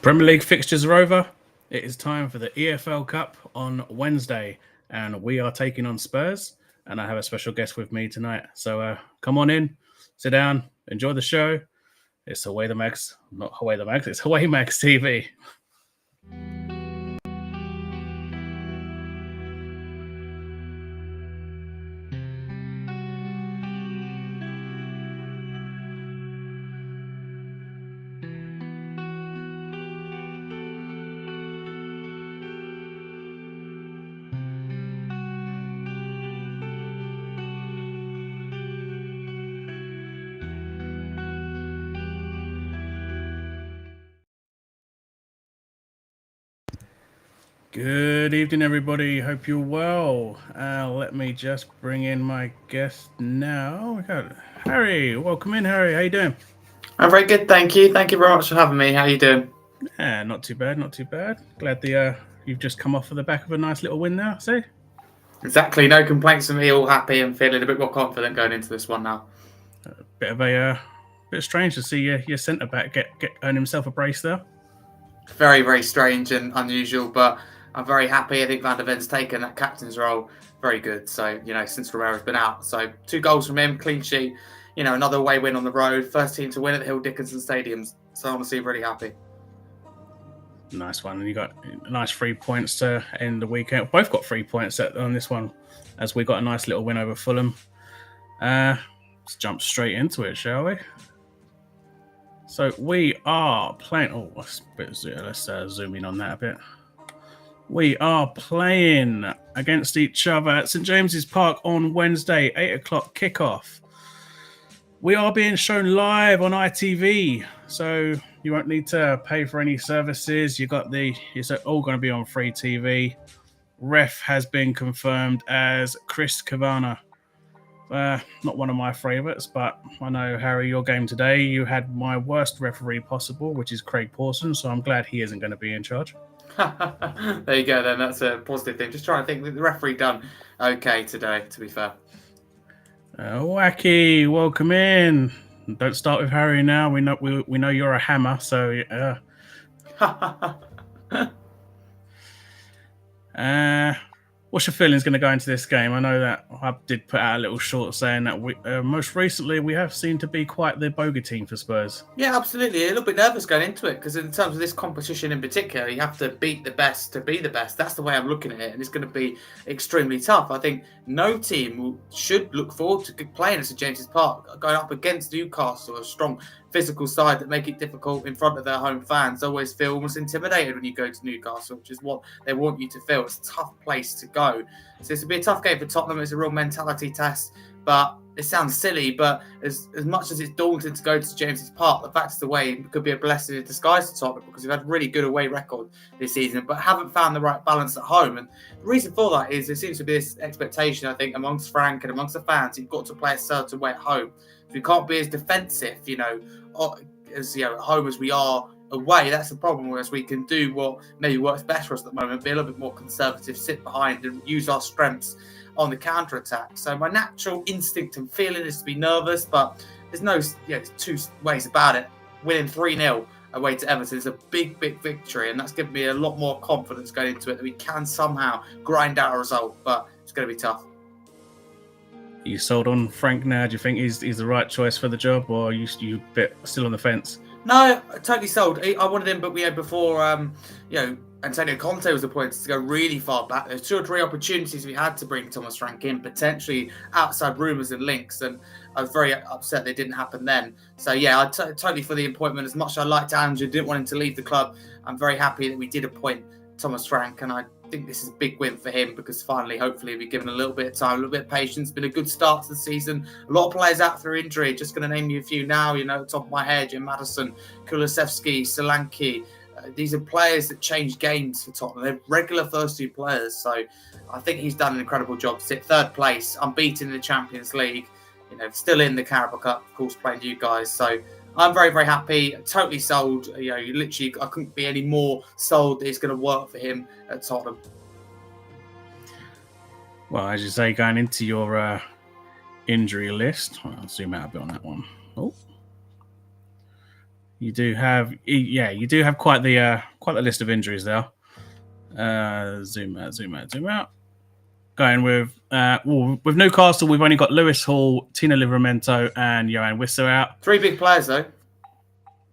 Premier League fixtures are over. It is time for the EFL Cup on Wednesday, and we are taking on Spurs. And I have a special guest with me tonight. So come on in, sit down, enjoy the show. It's Away the Mags, not Away the Mags, it's Away Mags TV. Good evening, everybody. Hope you're well. Let me just bring in my guest now. We got Harry. Welcome in, Harry. How you doing? I'm very good, thank you. Thank you very much for having me. How you doing? Yeah, not too bad, not too bad. Glad you've just come off of the back of a nice little win now. See? Exactly, no complaints from me. All happy and feeling a bit more confident going into this one now. Bit strange to see your centre back get earn himself a brace there. Very, very strange and unusual, but I'm very happy. I think Van der Ven's taken that captain's role very good. So, since Romero's been out. So 2 goals from him, clean sheet, another away win on the road. First team to win at the Hill Dickinson Stadiums. So honestly, really happy. Nice one. And you got a nice 3 points to end the weekend. Both got 3 points on this one, as we got a nice little win over Fulham. Let's jump straight into it, shall we? So we are playing. Oh, let's zoom in on that a bit. We are playing against each other at St James's Park on Wednesday, 8 o'clock kickoff. We are being shown live on ITV, so you won't need to pay for any services. It's all going to be on free TV. Ref has been confirmed as Chris Cavana. Not one of my favourites, but I know, Harry, your game today, you had my worst referee possible, which is Craig Pawson, so I'm glad he isn't going to be in charge. There you go, then. That's a positive thing. Just trying to think that the referee done okay today, to be fair. Wacky, welcome in. Don't start with Harry now. We know you're a hammer, so what's your feelings going to go into this game? I know that I did put out a little short saying that most recently we have seemed to be quite the bogey team for Spurs. Yeah, absolutely. A little bit nervous going into it because in terms of this competition in particular, you have to beat the best to be the best. That's the way I'm looking at it, and it's going to be extremely tough. I think no team should look forward to playing at St James's Park, going up against Newcastle, a strong physical side that make it difficult in front of their home fans. Always feel almost intimidated when you go to Newcastle, which is what they want you to feel. It's a tough place to go. So it's going to be a tough game for Tottenham. It's a real mentality test, but it sounds silly, but as much as it's daunting to go to James's Park, the fact is the way it could be a blessing in disguise to Tottenham because we've had a really good away record this season, but haven't found the right balance at home. And the reason for that is there seems to be this expectation, I think, amongst Frank and amongst the fans, you've got to play a certain way at home. We can't be as defensive, as at home as we are away. That's the problem. Whereas we can do what maybe works best for us at the moment, be a little bit more conservative, sit behind, and use our strengths on the counter attack. So my natural instinct and feeling is to be nervous, but there's there's 2 ways about it. Winning 3-0 away to Everton is a big, big victory, and that's given me a lot more confidence going into it that we can somehow grind out a result. But it's going to be tough. You sold on Frank now? Do you think he's the right choice for the job, or are you a bit still on the fence? No, totally sold. I wanted him, but we had before, Antonio Conte was appointed to go really far back. There's 2 or 3 opportunities we had to bring Thomas Frank in, potentially outside rumours and links, and I was very upset they didn't happen then. So yeah, totally for the appointment. As much as I liked Andrew, didn't want him to leave the club, I'm very happy that we did appoint Thomas Frank, and I think this is a big win for him because finally, hopefully, we're given a little bit of time, a little bit of patience. Been a good start to the season. A lot of players out through injury. Just going to name you a few now, at the top of my head. Jim Maddison, Kulusevski, Solanke. These are players that change games for Tottenham. They're regular first team players. So I think he's done an incredible job to sit 3rd place, unbeaten in the Champions League, still in the Carabao Cup, of course, playing you guys. So I'm very, very happy, totally sold. Literally, I couldn't be any more sold that it's going to work for him at Tottenham. Well, as you say, going into your injury list, I'll zoom out a bit on that one. Oh, You do have quite the list of injuries there. Zoom out. Going with with Newcastle, we've only got Lewis Hall, Tino Livramento, and Johan Wissa out. 3 big players though.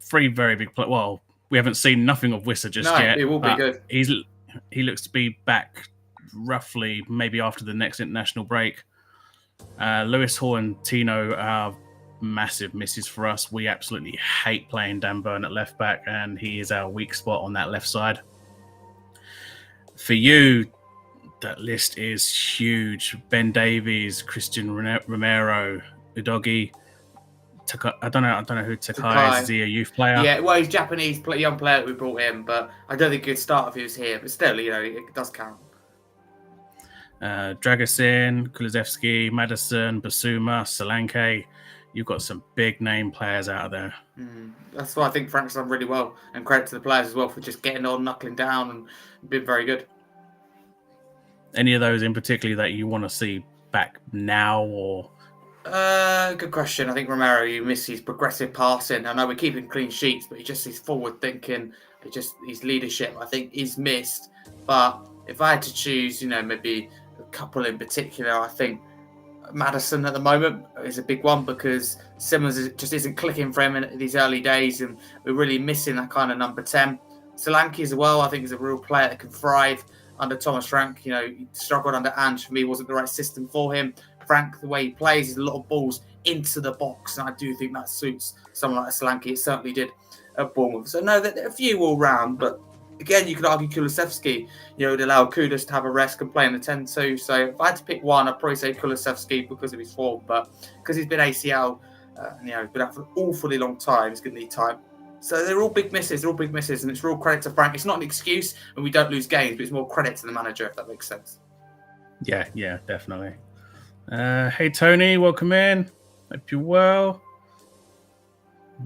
3 very big players. Well, we haven't seen nothing of Wissa just yet. It will be good. He looks to be back roughly maybe after the next international break. Lewis Hall and Tino are massive misses for us. We absolutely hate playing Dan Burn at left back, and he is our weak spot on that left side. For you, that list is huge. Ben Davies, Christian Romero, Udogi. I don't know who Takai is. Is he a youth player? Yeah, well, he's Japanese young player that we brought in, but I don't think he'd start if he was here. But still, it does count. Dragusin, Kulusevski, Madison, Basuma, Solanke. You've got some big name players out of there. That's why I think Frank's done really well, and credit to the players as well for just getting on, knuckling down, and been very good. Any of those in particular that you want to see back now, or? Good question. I think Romero, you miss his progressive passing. I know we're keeping clean sheets, but his forward thinking, his leadership, I think, is missed. But if I had to choose, maybe a couple in particular, I think Madison at the moment is a big one because Simmons just isn't clicking for him in these early days, and we're really missing that kind of number 10. Solanke as well, I think, is a real player that can thrive under Thomas Frank. He struggled under Ange. For me, wasn't the right system for him. Frank, the way he plays, is a lot of balls into the box, and I do think that suits someone like Solanke. It certainly did at Bournemouth. So no, there are a few all round, but again, you could argue Kulusevski, would allow Kudus to have a rest and play in the 10-2. So if I had to pick one, I'd probably say Kulusevski because of his form, but because he's been ACL, he's been out for an awfully long time, he's going to need time. So they're all big misses, and it's real credit to Frank. It's not an excuse, and we don't lose games, but it's more credit to the manager, if that makes sense. Yeah, definitely. Hey, Tony, welcome in. Hope you're well.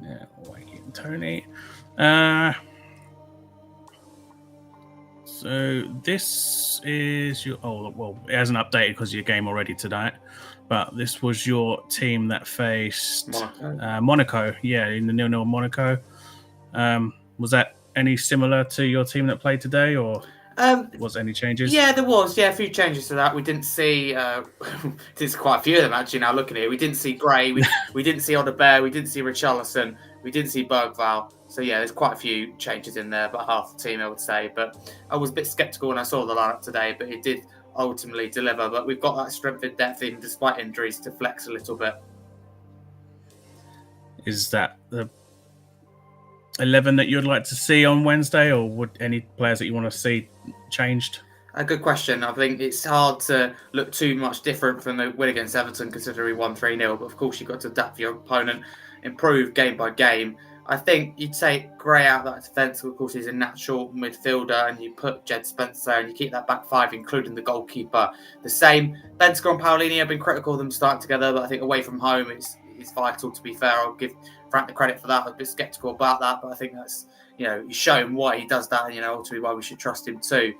Yeah, waiting, Tony. So this is your... Oh, well, it hasn't updated because of your game already tonight. But this was your team that faced Monaco. Yeah, in the 0-0 Monaco. Was that any similar to your team that played today, or was any changes? Yeah, there was. Yeah, a few changes to that. We didn't see... there's quite a few of them, actually, now looking at it. We didn't see Gray. We didn't see Odebear. We didn't see Richarlison. We didn't see Bergval. So, yeah, there's quite a few changes in there, about half the team, I would say. But I was a bit sceptical when I saw the lineup today, but it did ultimately deliver. But we've got that strength and depth, even despite injuries, to flex a little bit. Is that the 11 that you'd like to see on Wednesday, or would any players that you want to see changed? A good question. I think it's hard to look too much different from the win against Everton, considering we won 3-0. But of course, you've got to adapt for your opponent, improve game by game. I think you'd take Gray out of that defence. Of course, he's a natural midfielder, and you put Jed Spencer and you keep that back five, including the goalkeeper, the same. Bentancur and Paolini have been critical of them starting together, but I think away from home, it's vital. To be fair, I'll give Frank the credit for that. I was a bit sceptical about that, but I think that's he's shown why he does that, and ultimately why we should trust him too.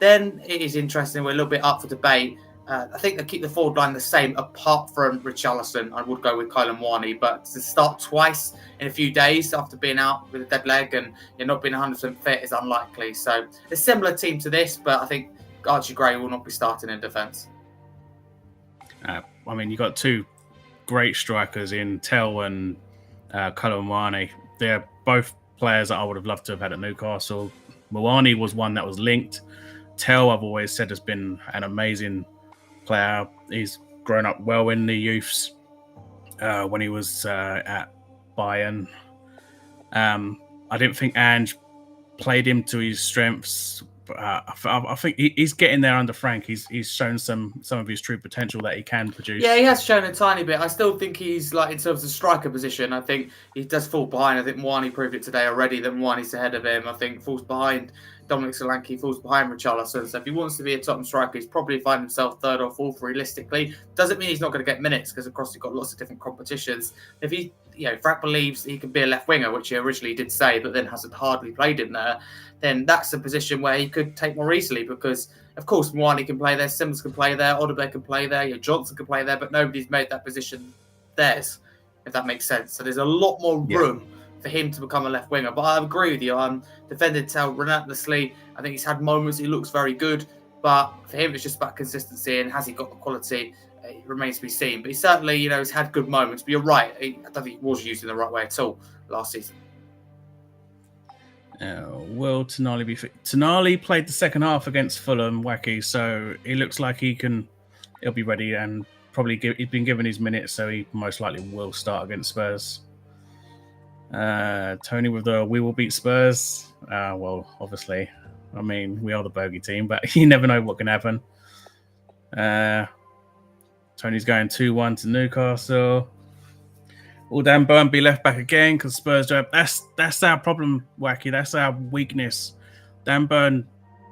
Then it is interesting. We're a little bit up for debate. I think they keep the forward line the same, apart from Richarlison. I would go with Kyle Mwani, but to start twice in a few days after being out with a dead leg and not being 100% fit is unlikely. So a similar team to this, but I think Archie Gray will not be starting in defence. You've got two great strikers in Tell and Kyle Mwani. They're both players that I would have loved to have had at Newcastle. Mwani was one that was linked. Tell, I've always said, has been an amazing player. He's grown up well in the youths when he was at Bayern. I didn't think Ange played him to his strengths. I think he's getting there under Frank. He's shown some of his true potential that he can produce. Yeah, he has shown a tiny bit. I still think he's in terms of striker position, I think he does fall behind. I think Mwani proved it today already that Mwani's ahead of him. I think falls behind Dominic Solanke, falls behind Richarlison. So if he wants to be a Tottenham striker, he's probably find himself third or fourth realistically. Doesn't mean he's not going to get minutes because, of course, he's got lots of different competitions. If he, Frank believes he can be a left winger, which he originally did say, but then hasn't hardly played in there, then that's a position where he could take more easily because, of course, Mwani can play there, Simmons can play there, Odebear can play there, Johnson can play there, but nobody's made that position theirs, if that makes sense. So there's a lot more room for him to become a left winger. But I agree with you. I'm defended Tell relentlessly. I think he's had moments he looks very good, but for him it's just about consistency, and has he got the quality? It remains to be seen. But he certainly, he's had good moments. But you're right. I don't think he was used in the right way at all last season. Will Tonali be fit? Tonali played the second half against Fulham, Wacky, so he looks like he'll be ready, and probably he's been given his minutes, so he most likely will start against Spurs. Tony with the "we will beat Spurs." Well, obviously, I mean, we are the bogey team, but you never know what can happen. Tony's going 2-1 to Newcastle. Will Dan Burn be left back again because Spurs do have... That's our problem, Wacky. That's our weakness. Dan Burn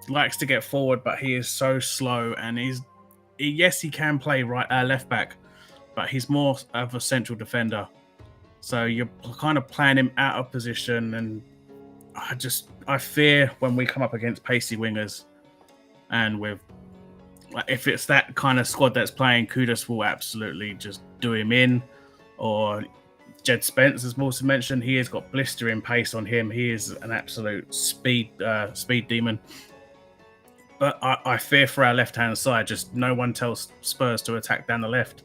likes to get forward, but he is so slow, and he can play left back, but he's more of a central defender. So you're kind of playing him out of position, and I fear when we come up against pacey wingers, and if it's that kind of squad that's playing, Kudus will absolutely just do him in. Or Jed Spence, as Mawson mentioned, he has got blistering pace on him. He is an absolute speed demon. But I fear for our left-hand side, just no one tells Spurs to attack down the left.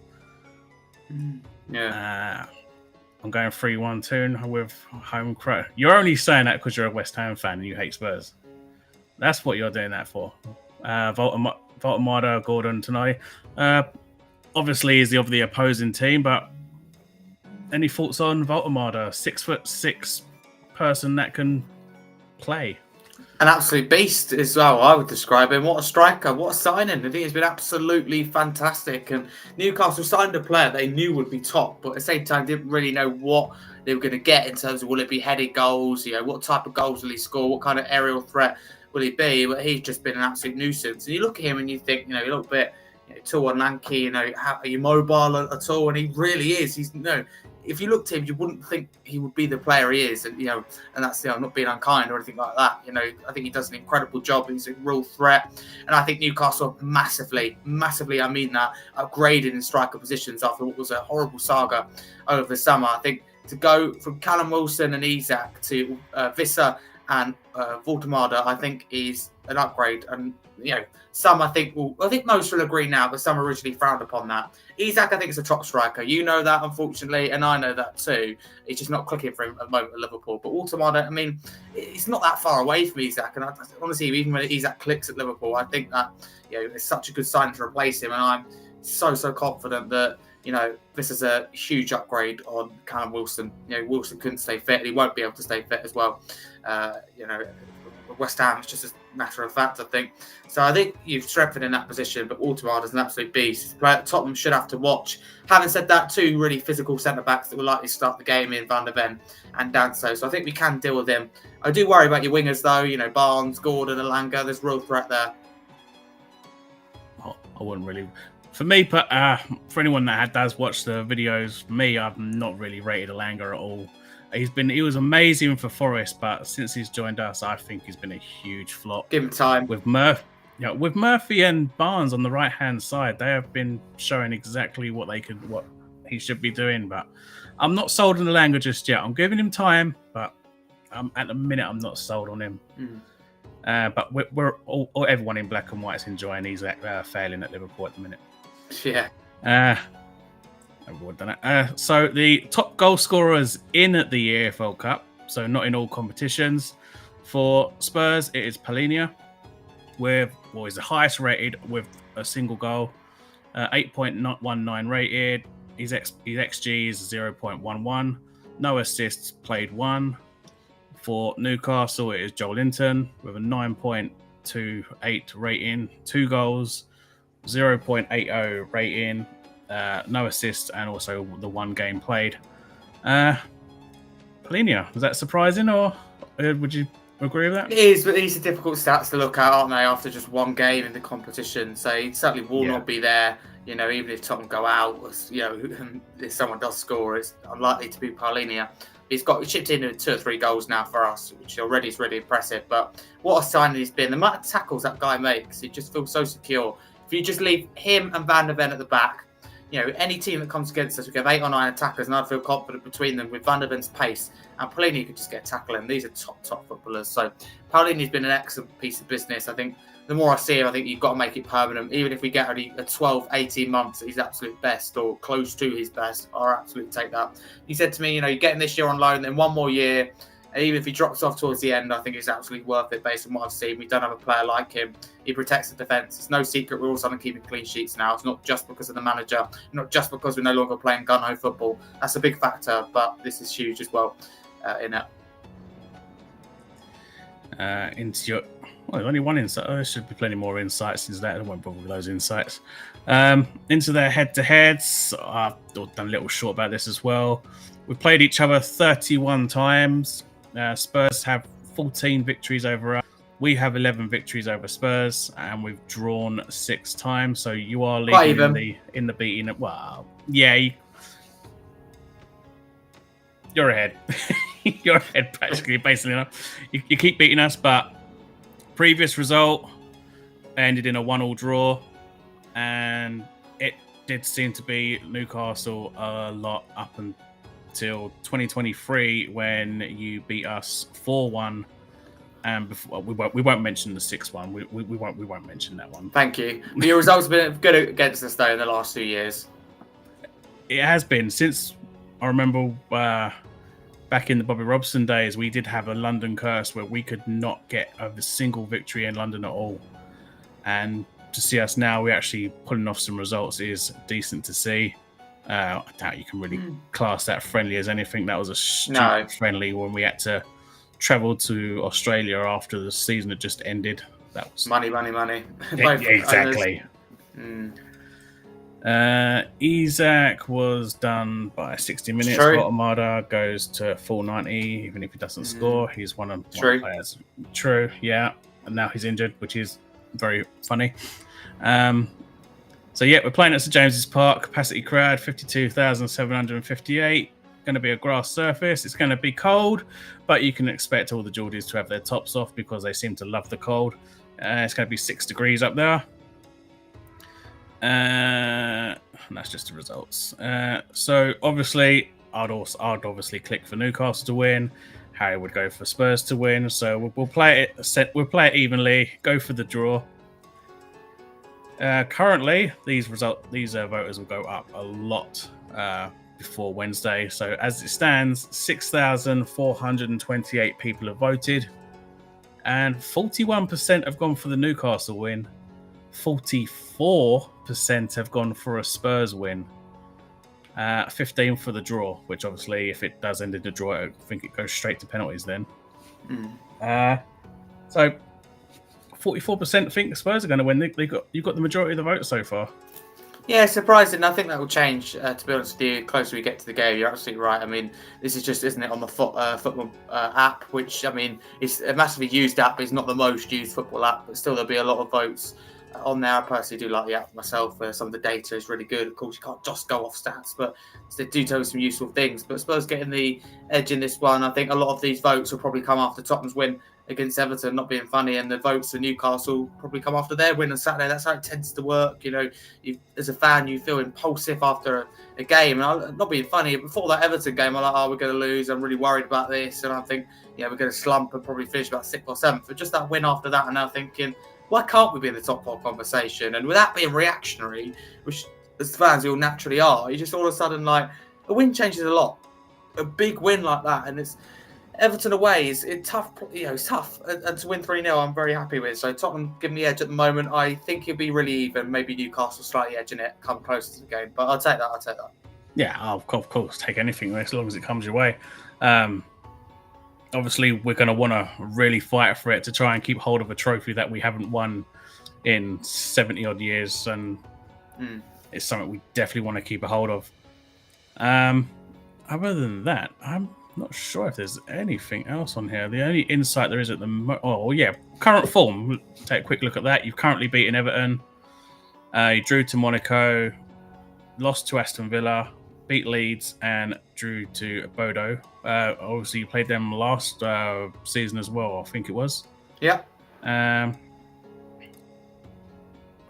Yeah. I'm going 3-1-2 with home crow. You're only saying that because you're a West Ham fan and you hate Spurs. That's what you're doing that for. Voltemada, Gordon tonight. Obviously, he's of the opposing team, but any thoughts on Voltemada? 6'6" person that can play. An absolute beast as well, I would describe him. What a striker, what a signing. I think he's been absolutely fantastic. And Newcastle signed a player they knew would be top, but at the same time didn't really know what they were going to get in terms of will it be headed goals, what type of goals will he score, what kind of aerial threat will he be. But he's just been an absolute nuisance. And you look at him and you think, a little bit tall and lanky, are you mobile at all? And he really is. He's if you looked at him, you wouldn't think he would be the player he is, and and that's not being unkind or anything like that. I think he does an incredible job. He's a real threat, and I think Newcastle massively, I mean that, upgraded in striker positions after what was a horrible saga over the summer. I think to go from Callum Wilson and Isak to Visser and Voltemada, I think is an upgrade. And some I think most will agree now, but some originally frowned upon that. Isak, I think, is a top striker. You know that, unfortunately, and I know that too. It's just not clicking for him at the moment at Liverpool. But Voltemada, I mean, it's not that far away from Isak. And honestly, even when Isak clicks at Liverpool, I think that it's such a good sign to replace him. And I'm so confident that this is a huge upgrade on Callum Wilson. Wilson couldn't stay fit, and he won't be able to stay fit as well. West Ham, it's just a matter of fact, I think. So I think you've strengthened in that position, but Altamar is an absolute beast. He's a player that Tottenham should have to watch. Having said that, two really physical centre-backs that will likely start the game in Van der Ven and Danso. So I think we can deal with him. I do worry about your wingers, though. Barnes, Gordon, Alanga. There's real threat there. I wouldn't really... For me, but for anyone that does watch the videos, for me, I've not really rated Alanga at all. He was amazing for Forest, but since he's joined us, I think he's been a huge flop. Give him time. With Murphy and Barnes on the right hand side, they have been showing exactly what he should be doing. But I'm not sold on Alanga just yet. I'm giving him time, but at the minute I'm not sold on him. But everyone in black and white is enjoying his failing at Liverpool at the minute. Yeah. So the top goal scorers in the EFL Cup, so not in all competitions. For Spurs, it is Palhinha, he's the highest rated with a single goal, 8.19 rated. His XG is 0.11. No assists, played 1. For Newcastle, it is Joel Linton with a 9.28 rating, 2 goals, 0.80 rating. No assists, and also the 1 game played. Palhinha, was that surprising, or would you agree with that? It is, but these are difficult stats to look at, aren't they, after just 1 game in the competition? So he certainly will not be there, even if Tottenham go out, if someone does score, it's unlikely to be Palhinha. He's chipped in 2 or 3 goals now for us, which already is really impressive. But what a signing he's been. The amount of tackles that guy makes, he just feels so secure. If you just leave him and Van der Ven at the back, any team that comes against us, we have 8 or 9 attackers, and I'd feel confident between them with Van der Ven's pace. And Paulini could just get a tackle in. These are top footballers. So Paulini's been an excellent piece of business. I think the more I see him, I think you've got to make it permanent. Even if we get only a 12, 18 months at his absolute best or close to his best, I'll absolutely take that. He said to me, you're getting this year on loan, then one more year. And even if he drops off towards the end, I think it's absolutely worth it based on what I've seen. We don't have a player like him. He protects the defence. It's no secret we're all suddenly keeping clean sheets now. It's not just because of the manager, not just because we're no longer playing gun-ho football. That's a big factor, but this is huge as well in it. There's only one insight. There should be plenty more insights into that. I won't bother with those insights. Into their head-to-heads. I've done a little short about this as well. We've played each other 31 times. Spurs have 14 victories over us. We have 11 victories over Spurs, and we've drawn 6 times. So you are leading in the beating. Well, yeah, you're ahead. You're ahead practically, basically enough. You keep beating us, but previous result ended in a 1-1 draw, and it did seem to be Newcastle a lot up until 2023 when you beat us 4-1. And before, we won't mention the 6-1. We won't mention that one. Thank you. Your results have been good against us though in the last 2 years. It has been since I remember back in the Bobby Robson days. We did have a London curse where we could not get a single victory in London at all. And to see us now, we're actually pulling off some results is decent to see. I doubt you can really class that friendly as anything. That was a stupid friendly when we had to travel to Australia after the season had just ended. That was money. Yeah, exactly. Isaac was done by 60 minutes. Guatemala goes to full 90, even if he doesn't score. He's one of the players. True, yeah. And now he's injured, which is very funny. So yeah, we're playing at St James's Park. Capacity crowd 52,758. Going to be a grass surface. It's going to be cold, but you can expect all the Geordies to have their tops off because they seem to love the cold. It's going to be 6 degrees up there. And that's just the results. So obviously, I'd obviously click for Newcastle to win. Harry would go for Spurs to win. So we'll play it. We'll play it evenly. Go for the draw. Currently, these voters will go up a lot before Wednesday. So as it stands, 6,428 people have voted, and 41% have gone for the Newcastle win. 44% have gone for a Spurs win. 15 for the draw, which obviously, if it does end in a draw, I think it goes straight to penalties then. So 44% think Spurs are going to win. You've got the majority of the vote so far. Yeah, surprising. I think that will change, to be honest with you, closer we get to the game. You're absolutely right. I mean, this is just, isn't it, on the football app, which, I mean, is a massively used app. It's not the most used football app, but still there'll be a lot of votes on there. I personally do like the app myself. Some of the data is really good. Of course, you can't just go off stats, but they do tell you some useful things. But Spurs getting the edge in this one. I think a lot of these votes will probably come after Tottenham's win against Everton, not being funny, and the votes for Newcastle probably come after their win on Saturday. That's how it tends to work. As a fan, you feel impulsive after a game. And I'm not being funny, before that Everton game, I'm like, we're going to lose. I'm really worried about this. And I think, we're going to slump and probably finish about 6th or 7th. But just that win after that, and now thinking, why can't we be in the top 4 conversation? And without being reactionary, which as fans we all naturally are, you just all of a sudden, like, a win changes a lot. A big win like that, and it's Everton away is tough. It's tough, and to win 3-0, I'm very happy with. So Tottenham give me the edge at the moment. I think it'll be really even. Maybe Newcastle slightly edging it, come closer to the game. But I'll take that. Yeah, of course, take anything as long as it comes your way. Obviously, we're going to want to really fight for it to try and keep hold of a trophy that we haven't won in 70 odd years, and it's something we definitely want to keep a hold of. Other than that, I'm not sure if there's anything else on here. The only insight there is at the current form. We'll take a quick look at that. You've currently beaten Everton. You drew to Monaco, lost to Aston Villa, beat Leeds, and drew to Bodo. Obviously, you played them last season as well, I think it was. Yeah. I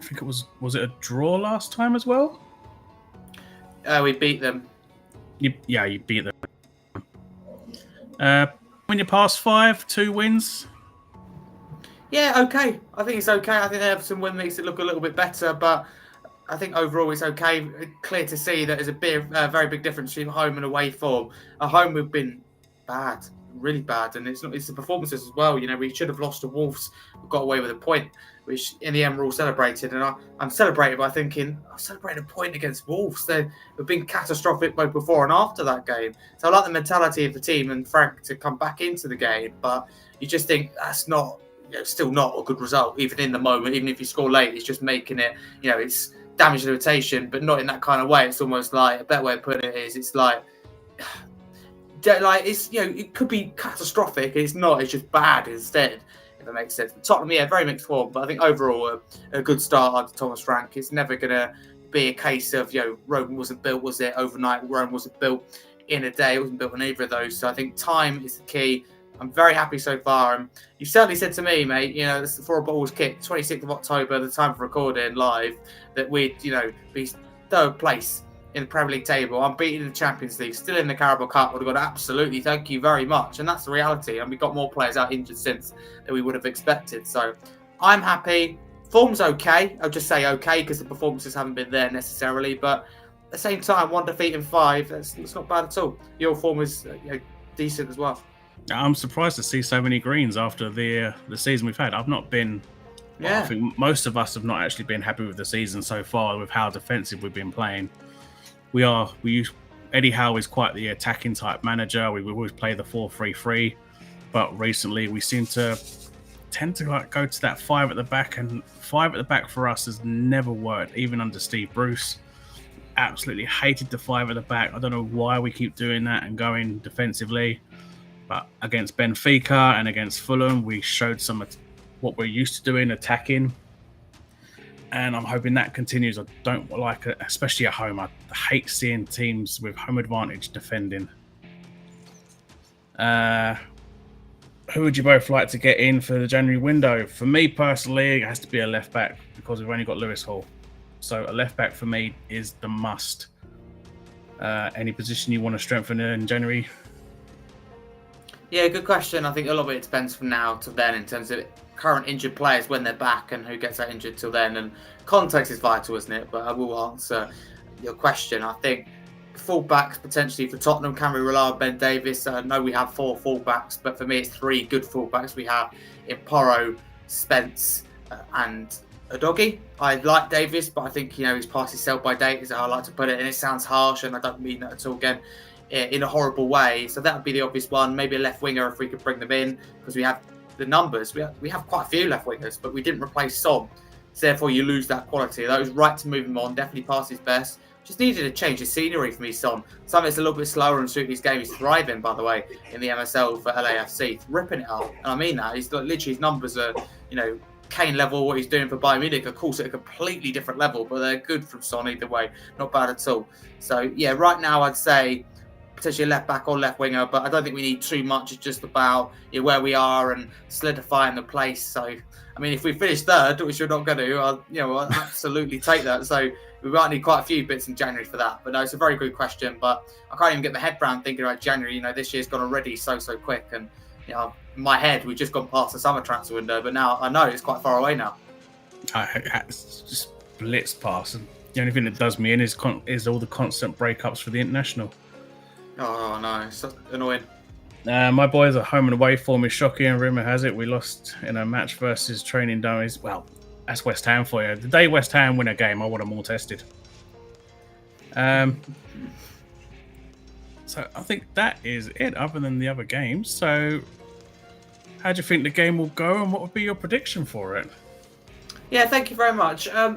think it was it a draw last time as well? We beat them. You beat them. When you pass 5, 2 wins. Yeah, okay. I think it's okay. I think the Everton win makes it look a little bit better, but I think overall it's okay. Clear to see that there's a very big difference between home and away form. At home we've been bad, really bad, and it's the performances as well. We should have lost to Wolves, we got away with a point, which in the end we're all celebrated. And I'm celebrated by thinking I celebrated a point against Wolves. They've been catastrophic both before and after that game. So I like the mentality of the team and Frank to come back into the game, but you just think that's not. Still not a good result, even in the moment. Even if you score late, it's just making it. It's damage the rotation, but not in that kind of way. It's almost like a better way of putting it is it's like it's it could be catastrophic. It's not. It's just bad instead. If that makes sense. Tottenham, very mixed form, but I think overall a good start under Thomas Frank. It's never gonna be a case of Rome wasn't built, was it, overnight? Rome wasn't built in a day. It wasn't built on either of those. So I think time is the key. I'm very happy so far. And you certainly said to me, mate, this is before a ball was kicked, 26th of October, the time for recording live, that we'd, be third place in the Premier League table, unbeaten in the Champions League, still in the Carabao Cup. Would have gone, absolutely, thank you very much. And that's the reality. And we got more players out injured since than we would have expected. So I'm happy. Form's okay. I'll just say okay because the performances haven't been there necessarily. But at the same time, 1 defeat in 5, that's not bad at all. Your form is decent as well. I'm surprised to see so many greens after the season we've had. I've not been. Yeah. Well, I think most of us have not actually been happy with the season so far with how defensive we've been playing. Eddie Howe is quite the attacking type manager. We always play the 4-3-3, but recently we seem to tend to go to that 5 at the back, and 5 at the back for us has never worked, even under Steve Bruce. Absolutely hated the 5 at the back. I don't know why we keep doing that and going defensively. But against Benfica and against Fulham, we showed some of what we're used to doing, attacking. And I'm hoping that continues. I don't like it, especially at home. I hate seeing teams with home advantage defending. Who would you both like to get in for the January window? For me personally, it has to be a left back because we've only got Lewis Hall. So a left back for me is the must. Any position you want to strengthen in January? Yeah, good question. I think a lot of it depends from now to then in terms of current injured players when they're back and who gets that injured till then. And context is vital, isn't it? But I will answer your question. I think fullbacks potentially for Tottenham. Can we rely on Ben Davies? I know we have 4 fullbacks, but for me it's 3 good fullbacks we have in Porro, Spence and Udogie. I like Davies, but I think he's past his sell by date is how I like to put it. And it sounds harsh and I don't mean that at all again. In a horrible way, so that would be the obvious one. Maybe a left winger if we could bring them in because we have the numbers. We have quite a few left wingers, but we didn't replace Son, so therefore you lose that quality. That was right to move him on. Definitely past his best. Just needed a change of scenery for me, Son. Something that's a little bit slower and suit his game. He's thriving, by the way, in the MSL for LAFC, ripping it up. And I mean that. He's literally his numbers are, Kane level. What he's doing for Bayern Munich, of course, at a completely different level, but they're good from Son either way. Not bad at all. So yeah, right now I'd say potentially left back or left winger, but I don't think we need too much. It's just about where we are and solidifying the place. So, I mean, if we finish third, which we're not going to, I'll absolutely take that. So we might need quite a few bits in January for that. But no, it's a very good question. But I can't even get my head around thinking about January. This year's gone already so quick. And in my head, we've just gone past the summer transfer window. But now I know it's quite far away now. It's just blitzed past. And the only thing that does me in is all the constant breakups for the international. Oh no, it's so annoying. My boys are home and away form is shocking. Rumour has it we lost in a match versus training dummies. Well, that's West Ham for you. The day West Ham win a game, I want them all tested. So I think that is it, other than the other games. So how do you think the game will go, and what would be your prediction for it? Yeah, thank you very much. I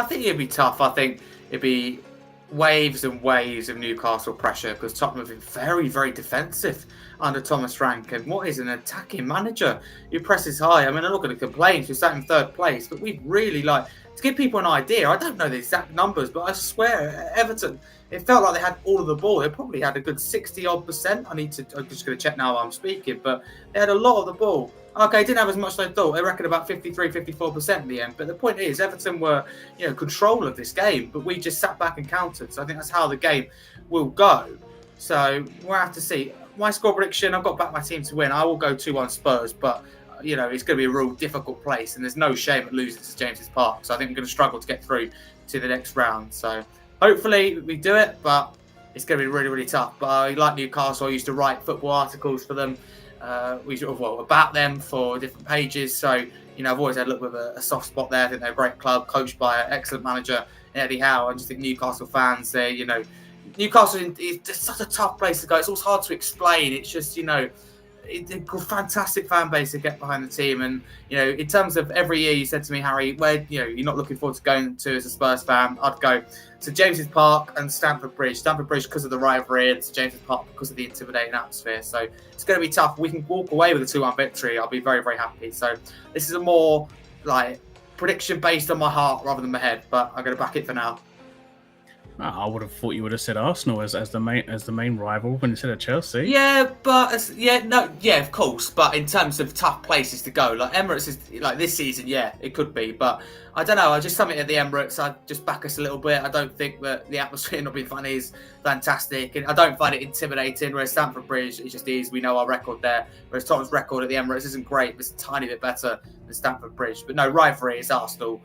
think it'd be tough. I think it'd be waves and waves of Newcastle pressure because Tottenham have been very, very defensive under Thomas Frank. And what is an attacking manager who presses high? I mean, I'm not going to complain. We're sat in third place, but we've really to give people an idea. I don't know the exact numbers, but I swear, Everton, it felt like they had all of the ball. They probably had a good 60-odd%. I'm just going to check now while I'm speaking, but they had a lot of the ball. Okay, didn't have as much as I thought. They reckon about 53-54% in the end. But the point is, Everton were, control of this game, but we just sat back and countered. So I think that's how the game will go. So we'll have to see. My score prediction, I've got back my team to win. I will go 2-1 Spurs, but it's going to be a real difficult place, and there's no shame at losing to James's Park. So I think we're going to struggle to get through to the next round. So hopefully we do it, but it's going to be really, really tough. But I like Newcastle. I used to write football articles for them. About them for different pages. So, I've always had a look with a soft spot there. I think they're a great club, coached by an excellent manager, Eddie Howe. I just think Newcastle fans, Newcastle is just such a tough place to go. It's always hard to explain. It's just, it's a fantastic fan base to get behind the team. And, in terms of every year, you said to me, Harry, where, you're not looking forward to going to as a Spurs fan, I'd go to James's Park and Stamford Bridge. Stamford Bridge because of the rivalry, and to James's Park because of the intimidating atmosphere. So it's going to be tough. We can walk away with a 2-1 victory. I'll be very, very happy. So this is a more prediction based on my heart rather than my head, but I'm going to back it for now. I would have thought you would have said Arsenal as the main rival when instead of Chelsea. Yeah, but of course. But in terms of tough places to go, like Emirates is this season, it could be. But I don't know. I just something at the Emirates. I just back us a little bit. I don't think that the atmosphere not being funny is fantastic, and I don't find it intimidating. Whereas Stamford Bridge, it just is. We know our record there. Whereas Tottenham's record at the Emirates isn't great, but it's a tiny bit better than Stamford Bridge. But no, rivalry is Arsenal.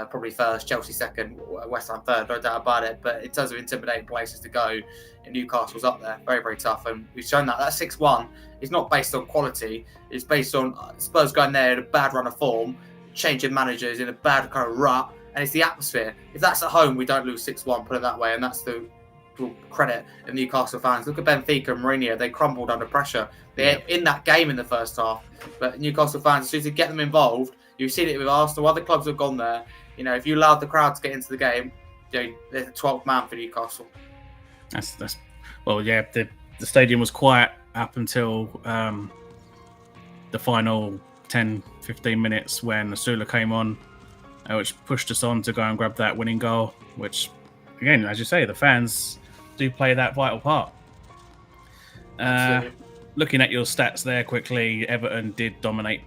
Probably first, Chelsea second, West Ham third, no doubt about it. But in terms of intimidating places to go, Newcastle's up there, very, very tough. And we've shown that 6-1 is not based on quality. It's based on Spurs going there in a bad run of form, changing managers in a bad kind of rut, and it's the atmosphere. If that's at home, we don't lose 6-1, put it that way, and that's the credit of Newcastle fans. Look at Benfica and Mourinho, they crumbled under pressure. They're in that game in the first half. But Newcastle fans, as soon as you get them involved, you've seen it with Arsenal, other clubs have gone there. If you allowed the crowd to get into the game, they're the 12th man for Newcastle. That's well, yeah. The stadium was quiet up until the final 10-15 minutes when Asula came on, which pushed us on to go and grab that winning goal. Which, again, as you say, the fans do play that vital part. Looking at your stats there quickly, Everton did dominate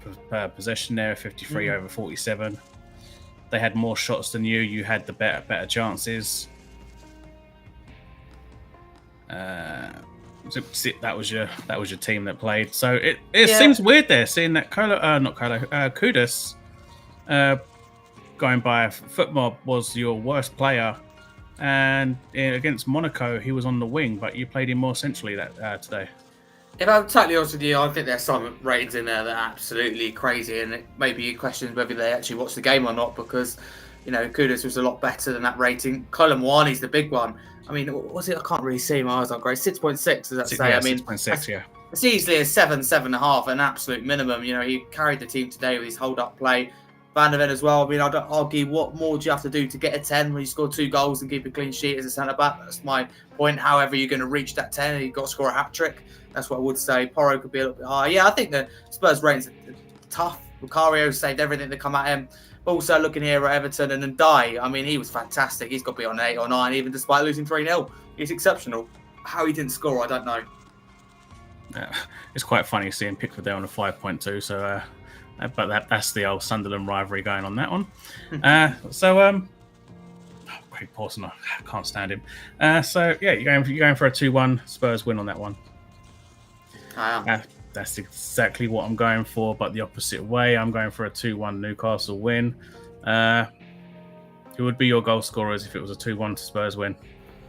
possession there, 53 over 47. They had more shots than you. You had the better chances. That was your team that played. So it seems weird there seeing that Kudus going by FootMob was your worst player, and against Monaco he was on the wing, but you played him more centrally today. If I'm totally honest with you, I think there's some ratings in there that are absolutely crazy, and it maybe you question whether they actually watched the game or not, because Kudus was a lot better than that rating. Colin Mwani's the big one. I mean, was it? I can't really see. My eyes aren't great. 6.6, does that say? Yeah, I mean, 6.6. Yeah, it's easily a 7.5, an absolute minimum. He carried the team today with his hold-up play. Van der Ven as well. I mean, I don't argue what more do you have to do to get a 10 when you score 2 goals and keep a clean sheet as a centre-back. That's my point. However, you're going to reach that 10 and you've got to score a hat-trick. That's what I would say. Porro could be a little bit higher. Yeah, I think the Spurs ratings are tough. Lucario saved everything that come at him. Also, looking here at Everton and Ndai, I mean, he was fantastic. He's got to be on 8 or 9, even despite losing 3-0. He's exceptional. How he didn't score, I don't know. It's quite funny seeing Pickford there on a 5.2. So, but that's the old Sunderland rivalry going on that one. Craig Pawson, I can't stand him. You're going for a 2-1 Spurs win on that one. That's exactly what I'm going for, but the opposite way. I'm going for a 2-1 Newcastle win. Who would be your goal scorers if it was a 2-1 Spurs win?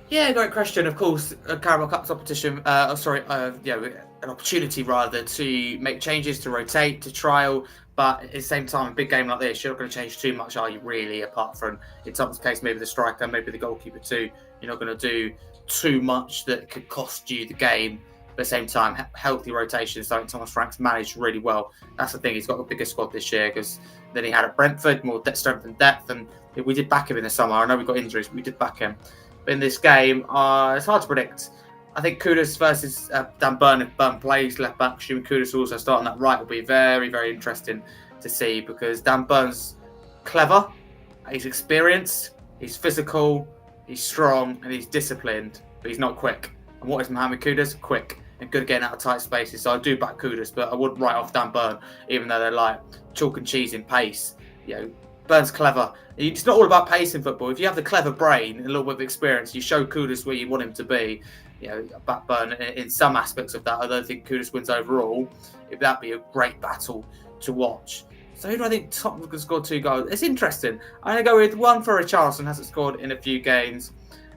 Yeah, great question. Of course, Carabao Cup competition. An opportunity rather to make changes, to rotate, to trial. But at the same time, a big game like this, you're not going to change too much, are you? Really, apart from in Tottenham's case, maybe the striker, maybe the goalkeeper too. You're not going to do too much that could cost you the game. But at the same time, healthy rotation is something Thomas Frank's managed really well. That's the thing. He's got a bigger squad this year because than he had at Brentford, more strength and depth. And we did back him in the summer. I know we got injuries, but we did back him. But in this game, it's hard to predict. I think Kudus versus Dan Burn, if Burn plays left back, assuming Kudus also starting that right, will be very, very interesting to see because Dan Burn's clever, he's experienced, he's physical, he's strong, and he's disciplined, but he's not quick. And what is Mohamed Kudus? Quick. and good at getting out of tight spaces. So I do back Kudus, but I wouldn't write off Dan Burn, even though they're like chalk and cheese in pace. Burn's clever. It's not all about pace in football. If you have the clever brain and a little bit of experience, you show Kudus where you want him to be. Back Burn in some aspects of that. I don't think Kudus wins overall. That'd be a great battle to watch. So who do I think Tottenham can score 2 goals? It's interesting. I'm going to go with one for Richarlison, hasn't scored in a few games.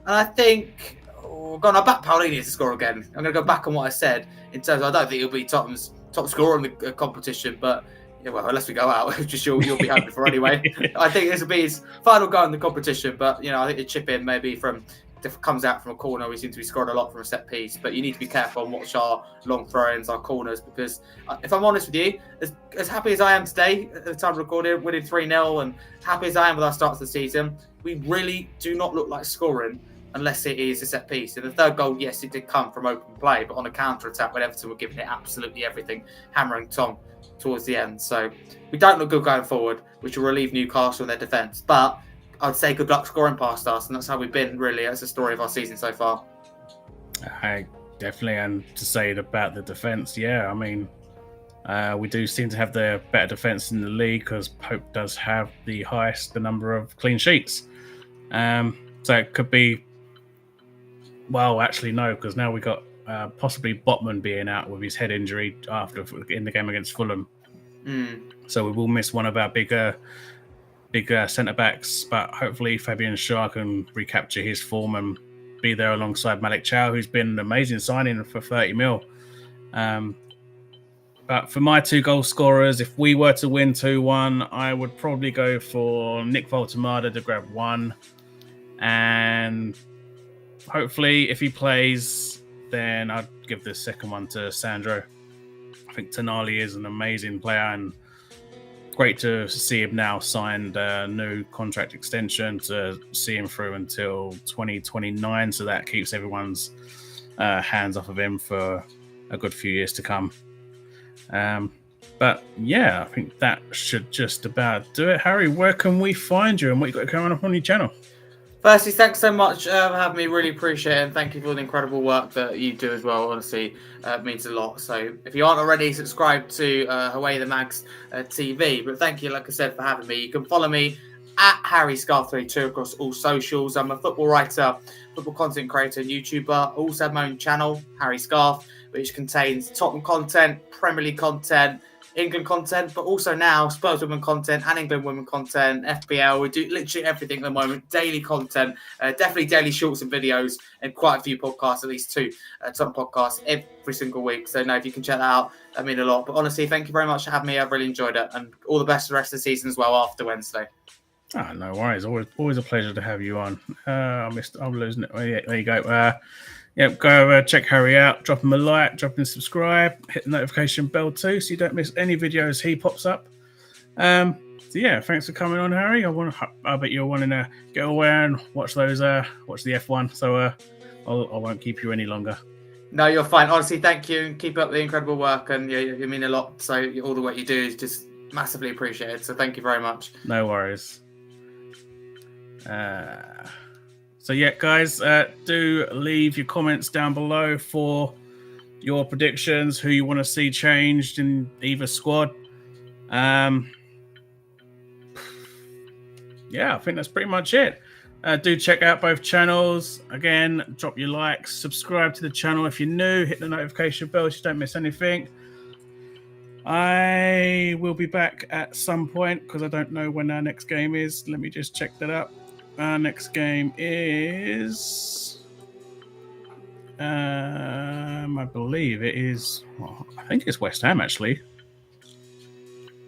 And I think, I'll back Paulini to score again. I'm going to go back on what I said in terms of, I don't think he'll be Tottenham's top scorer in the competition, but unless we go out, which you'll be happy for anyway. I think this will be his final goal in the competition, but I think the chip in maybe comes out from a corner. We seem to be scoring a lot from a set piece, but you need to be careful and watch our long throw-ins, our corners, because if I'm honest with you, as happy as I am today at the time of recording, winning 3-0, and happy as I am with our start to the season, we really do not look like scoring unless it is a set piece. And the third goal, yes, it did come from open play, but on a counter-attack when Everton were giving it absolutely everything, hammering Tom towards the end. So we don't look good going forward, which will relieve Newcastle in their defence. But I'd say good luck scoring past us, and that's how we've been, really. That's the story of our season so far. I definitely, and to say it about the defence, we do seem to have the better defence in the league because Pope does have the number of clean sheets. So it could be, well, actually no, because now we got possibly Botman being out with his head injury in the game against Fulham. So we will miss one of our bigger centre backs, but hopefully Fabian Schär can recapture his form and be there alongside Malik Chow, who's been an amazing signing for 30 mil. But for my 2 goal scorers, if we were to win 2-1, I would probably go for Nick Voltemada to grab 1, and hopefully if he plays, then I'd give the second one to Sandro. I think Tonali is an amazing player, and great to see him now signed a new contract extension to see him through until 2029. So that keeps everyone's hands off of him for a good few years to come. But yeah, I think that should just about do it. Harry, where can we find you and what you got coming up on your channel? Firstly, thanks so much for having me. Really appreciate it. And thank you for the incredible work that you do as well. Honestly, it means a lot. So if you aren't already, subscribe to Away the Mags TV. But thank you, like I said, for having me. You can follow me at Harry Scarfey across all socials. I'm a football writer, football content creator, and YouTuber. I also have my own channel, Harry Scarf, which contains Tottenham content, Premier League content, England content, but also now Spurs women content and England women content, FPL. We do literally everything at the moment, daily content, definitely daily shorts and videos, and quite a few podcasts, at least 2 Tottenham podcasts every single week. So if you can check that out, that means a lot. But honestly, thank you very much for having me. I've really enjoyed it, and all the best for the rest of the season as well after Wednesday. No worries. Always a pleasure to have you on. I'm losing it. Oh, yeah, there you go. Go check Harry out. Drop him a like, drop him a subscribe, hit the notification bell too, so you don't miss any videos he pops up. So yeah, thanks for coming on, Harry. I bet you're wanting to get away and watch the F1. So I won't keep you any longer. No, you're fine. Honestly, thank you. Keep up the incredible work, and you mean a lot. So all the work you do is just massively appreciated. So thank you very much. No worries. So yeah, guys, do leave your comments down below for your predictions, who you want to see changed in either squad. Yeah, I think that's pretty much it. Do check out both channels. Again, drop your likes, subscribe to the channel if you're new, hit the notification bell so you don't miss anything. I will be back at some point because I don't know when our next game is. Let me just check that up. Our next game is, I believe it is, I think it's West Ham, actually.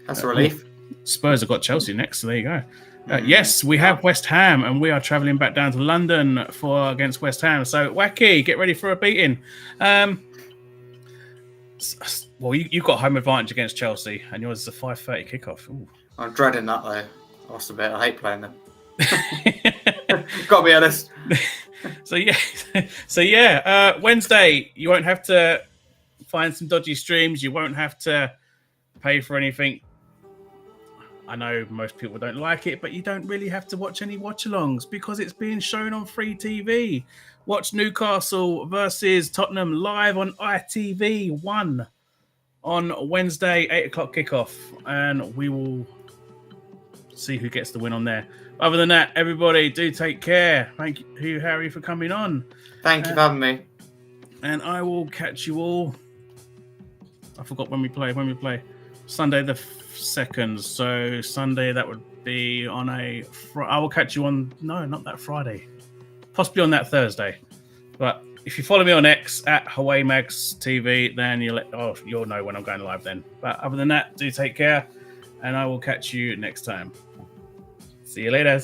That's a relief. Spurs have got Chelsea next, so there you go. Yes, we have West Ham, and we are travelling back down to London against West Ham. So, Wacky, get ready for a beating. Well, you've got home advantage against Chelsea, and yours is a 5:30 kickoff. Ooh. I'm dreading that, though. I must admit, I hate playing them. Gotta be honest. So yeah, Wednesday you won't have to find some dodgy streams. You won't have to pay for anything. I know most people don't like it, but you don't really have to watch any watch-alongs because it's being shown on free TV. Watch Newcastle versus Tottenham live on ITV1 on Wednesday, 8 o'clock kickoff, and we will see who gets the win on there. Other than that, everybody do take care. Thank you, Harry, for coming on. Thank you for having me. And I will catch you all. I forgot when we play. Sunday the 2nd. So Sunday, that would be on I will catch you on, no, not that Friday. Possibly on that Thursday. But if you follow me on X at HawaiiMags TV, then you'll know when I'm going live then. But other than that, do take care. And I will catch you next time. See you later.